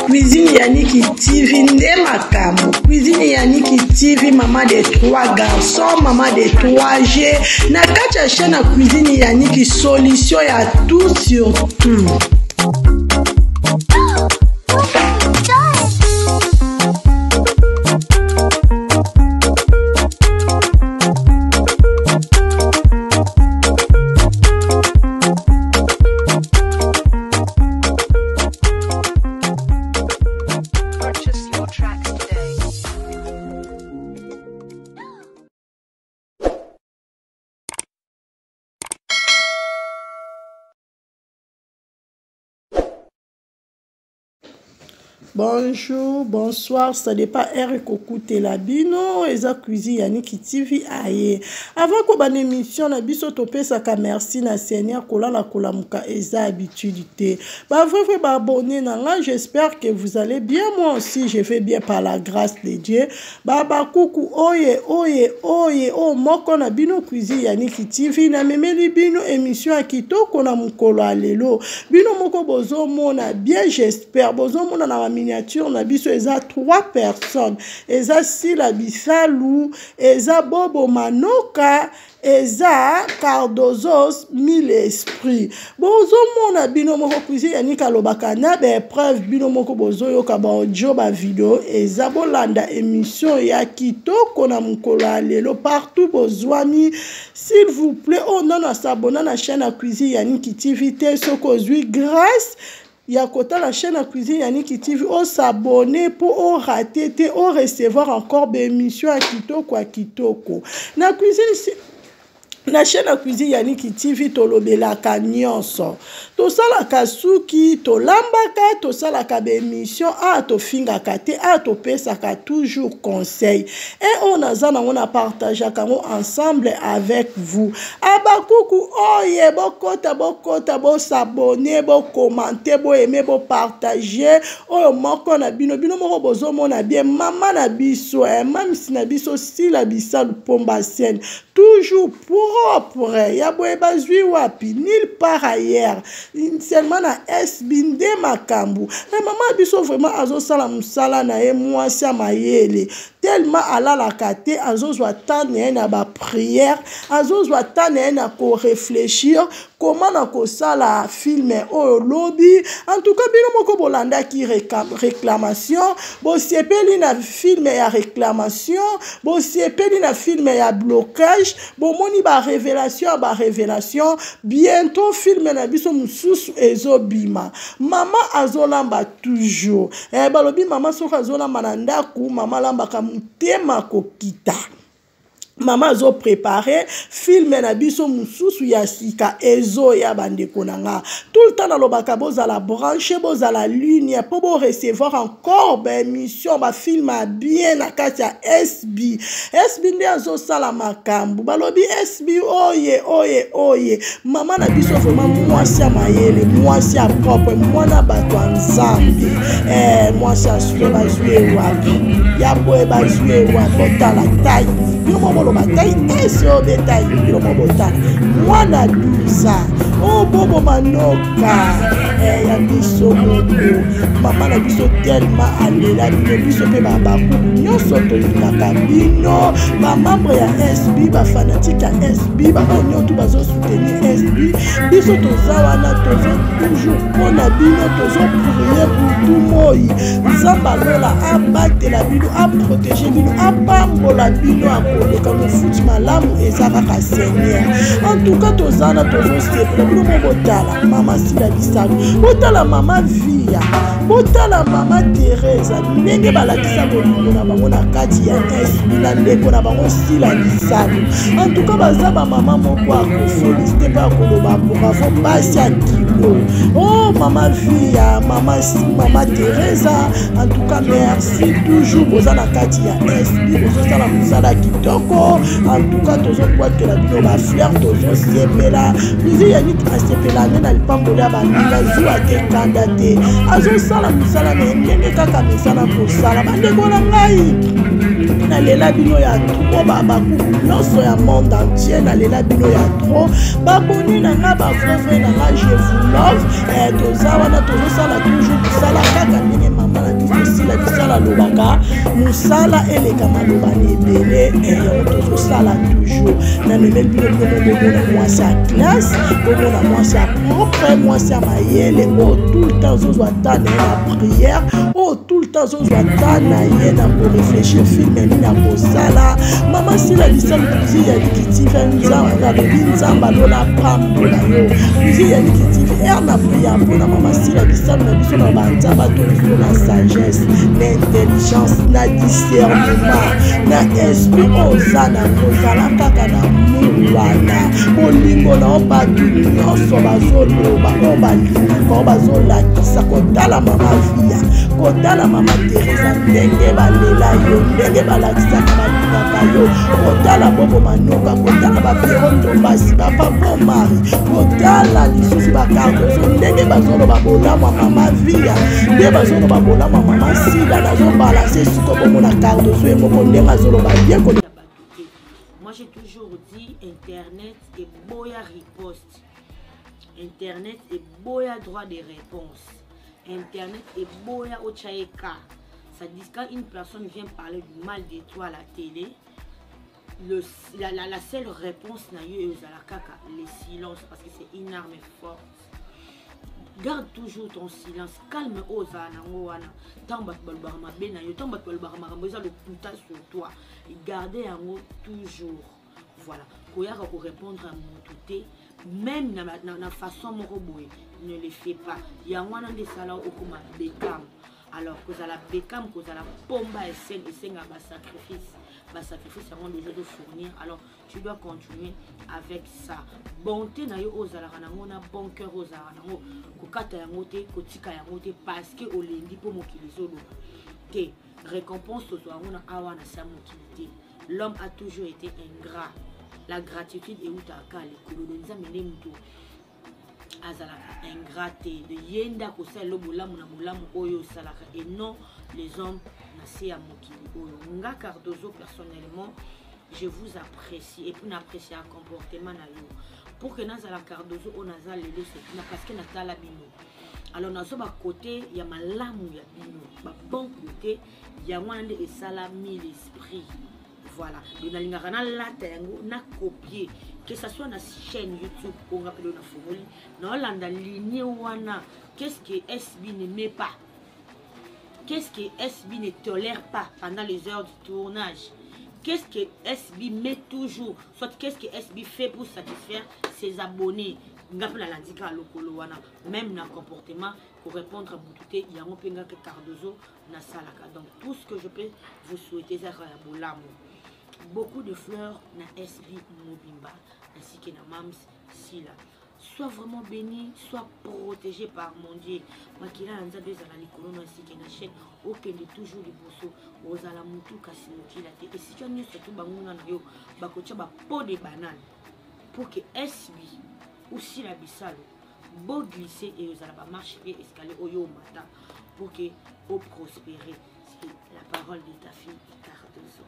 Cuisine Yannick TV, Ndemakamu. Cuisine Yannick TV, maman des 3 garçons, maman des 3G. Nakacha chaîne à Cuisine Yannick, solution à tout sur tout. Bonjour, bonsoir, ça dépend Eric Okuté Labino, Eza Cuisine Yannick TV aye. Avant que ban émission na biso topé saka merci na Seigneur kola la kolamuka Eza habitude. Ba vrai ba abonné na nga, j'espère que vous allez bien, moi aussi je vais bien par la grâce de Dieu. Ba kuku oh moko na bino Cuisine Yannick TV na memeli bino émission a kitoko na mukolo alelo. Bino moko bozo mona bien, j'espère bozo mona na miniature na biso eza 3 personnes eza Sila Bisalou eza Bobo Manoka eza Cardozos mille esprit bozo mona bino moko Cuisine Yannick alobaka na be preuve bino moko bozo yoka ba audio ba video eza bolanda émission ya kitoko na mukolo alelo partout bozwani s'il vous plaît on a s'abonner na chaîne à Cuisine Yannick TV te soko zui grâce ya kota la chaîne à Cuisine Yannick TV on s'abonner pour rater on recevoir encore des émissions à kitoko na cuisine na chaîne à Cuisine Yannick TV tolobelaka nyonso tosalaka suki tolambaka tosalaka be émission a tofingaka te a topesaka toujours conseil et on a partagé ensemble avec vous abakuku oye bokota bo s'abonner bo commenter bo aimer bo partager oyo moko na bino moko bozo mona bien mama na biso même si na biso Sila Bisalou pomba scène toujours propre ya boye bazwi wapi nulle part ailleurs seulement na SB Ndemakamu na maman biso vraiment azosala musala na ye mwasi ya mayele tellement alalaka te azozwa temps na ba prière azozwa temps na ko réfléchir comment na kosala film oyo lobby en tout cas bino moko bolanda ki réclamation bo sepeli na film ya réclamation bo sepeli na film ya blocage bo moni ba révélation bientôt film na biso mususu ezobima mama azolamba toujours balobi mama soka azolamba na ndaku mama lambaka mutema kokita Maman zo préparé film na biso mususu ya sika ezo ya bandeko nanga tout le temps na lobaka boza la branche boza la ligne pour bo recevoir encore ba émission ba film bien na kati ya SB ndi azo sala makambu balobi SB oye maman na biso vraiment mwasi ya mayele mwasi ya propre mwana bato nzambe mwasi ya suwe bazwe wapi ya boye bazwe wapi tala tai le bataille et sur détail le botala mwana dusa oh Bobo Manoka ya biso mama na biso tellement alela biso pe baba nyonso tolingaka bino membre ya SB ba fanatique ya SB ba onyoto bazo soutenir SB biso toza wana tozo toujours pona bino tozo prier pour tout moi nzamba lola abatela bino a protéger bino apambola bino akoleka mofuti malamu ezaka Seigneur en tout cas tozana tozo sepela bino botala mama Sila Bisalou botala mama Via botala mama Teresa ndenge balakisa bolingo na bango na kati ya SB na ndeko na bango Sila Bisalou en tout cas bazaba mama moko akofoliste pa koloba bravo basi ya kilo oh mama Via mama Teresa en tout cas merci toujours boza na kati ya SB bozosala musala kitoko en tout cas tozo kwatela bino ba fleur tozo sepela Cuisine Yannick asepela na lipambola bandika zuwa te kanda te azosala musala na ndenge kaka misala kosala bandeko na ngai nalela bino ya trop bakuku nyonso ya monde entier nalela bino ya trop baboni na nga bafrefre na nga je vous love toza wana tozosala toujours kosala kaka ndenge mama na biso esila bisala lobaka mosala eleka maloba na ebele yango tozosala toujours namemeli bino bino bomona mwasi ya classe bomona mwasi ya propre mwasi ya mayele oyo tout le temps ozozwa ta na ye na prière oyo tout le temps ozozwa ta na ye na korefléchir filme nini ya kosala mama sila bisala kuzi ya likitife nzambe alobi nzambe alola pambola yo kuzi ya likitife ere na prière mpona mama sila bisala na biso na banzambe atoliso na sagesse na intelligence na discernement na esprit oza na kozala kaka na mulu wana bolingo na o bato nyonso bazoloba oyo balingi bao bazolakisa kotala mama via kotala mama teresa ndenge balela yo ndenge balakisaka balingaka yo kotala bobo manoka kotala baperondo basi bapapa mari kotala lisusu bakardoso ndenge bazoloba bolamu ya mama via nde bazoloba bolamu ya mama sila nazobalase siko bomona kardoso ye moko ndenge azoloba bien. Moi j'ai toujours dit internet et boya riposte. Internet et boya droit de réponse. Internet et boya ochaeka. Ça dit quand une personne vient parler du mal de toi à la télé, la seule réponse n'a eu le silence parce que c'est une arme forte. Garde toujours ton silence, calme Ozana, Tamba Balbarama Benayo, Tamba Balbarama Moza le puta sur toi. Gardez un mot toujours. Voilà. Koyaka pour répondre à mon touté, même dans la façon moroboé, ne le fais pas. Il y a un des salauds au coma Bekam. Alors que ça la Bekam, que ça la pomba et scène à bas sacrifice. Bas sacrifice avant déjà de fournir. Alors tu dois continuer avec ça. Bonté na yo ozala ranango na bon cœur ozala ranango kokata yango te kotika yango te parce que olengi po mokili zolo te récompense tozwango na awa na sa mokili te. L'homme a toujours été ingrat. La gratitude est utaka lekolo de nzambe nde mutu azalaka ingrat te de yenda kosala lo bolamu na bolamu oyo salaka et non les hommes na se ya mokili oyo nga Cardozo personnellement je vous apprécie et puis n'apprécier un comportement na yo pour que nazala Cardozo on nazala lelo c'est parce que natala bino alors nazo ba côté ya malamu ya bino ba bon côté ya mwana nde esala mille esprit. Voilà, on a la copier, que ce soit dans la chaîne YouTube ou on appelle la formule, dans la ligne wana, qu'est-ce que SB n'aimait pas, qu'est-ce que SB ne tolère pas pendant les heures du tournage, qu'est-ce que SB met toujours, soit qu'est-ce que SB fait pour satisfaire ses abonnés. Même dans le comportement pour répondre à mon touté, il y a un peu de Cardozo na salaka. Donc tout ce que je peux vous souhaiter c'est beaucoup de fleurs na SB Mobimba ainsi que na Mams Sila. Sois vraiment béni, sois protégé par mon Dieu. Makila anza beza la likolo ainsi que na chaîne aucun de toujours les bosso ozala mutu kasi mokila te. Et si tu as mis surtout banguna na yo bakocha ba pot de banane pour que SB aussi la bisalo beau glisser et vous allez pas marcher et escalier au yo matin pour que vous prospérez. C'est la parole de ta fille Cardozo.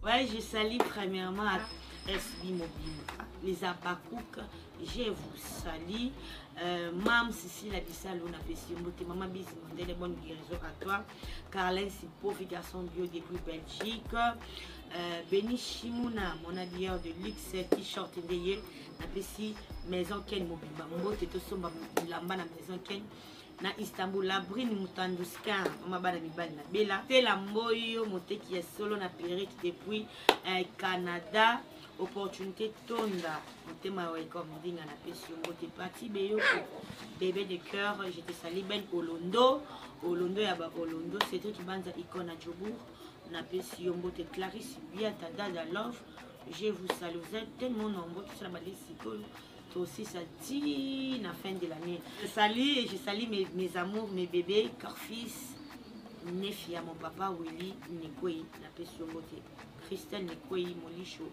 Ouais, je salue premièrement à SB Mobimba, les Abakouk, je vous salue. Mam Sissi la bisalo na pesi mbote maman bisi mondele bonne guérison à toi. Carlin Sipo, garçon bio depuis Belgique. Béni Shimuna, mon habilleur de luxe, t-shirt ndeye na pesi maison Ken Mobimba. Mbote to somba lamba na maison Ken na Istanbul. La brine mutanduska mama bana mibali na bela. Te la mboyo moteki ya solo na Périque depuis Canada. Opportunité tonda motema welcome ndinga na pesi mbote parti beyo bébé de cœur. Je te salue ben Olondo ya ba Olondo c'était qui banza icône à Djobour na pesi mbote Clarisse bien ta dada love. Je vous salue, vous êtes tellement nombreux qui sont là-bas toi aussi ça dit la fin de l'année. Je salue et je salue mes amours, mes bébés, Corfis, Nefia, mon papa Willy Nekoi, la pesi mbote Christelle Nekoi Molicho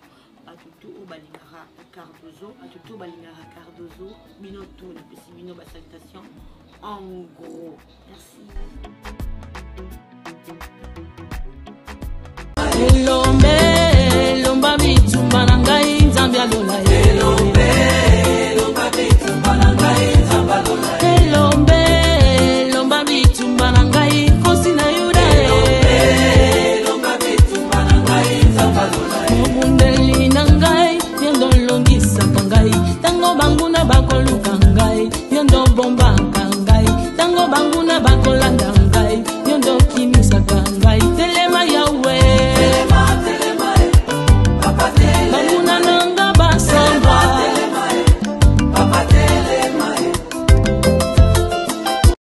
atutu o balingara Cardozo atutu balingara Cardozo bino tout na pesi bino ba salutation en gros. Merci. Elombe lomba bitumba na ngai nzambe alola elombe lomba bitumba na ngai nzambe alola elombe lomba bitumba na ngai kosi na yuda elombe lomba bitumba na ngai nzambe alola mobundeli na ngai yendo longisa ngai tango banguna bakoluka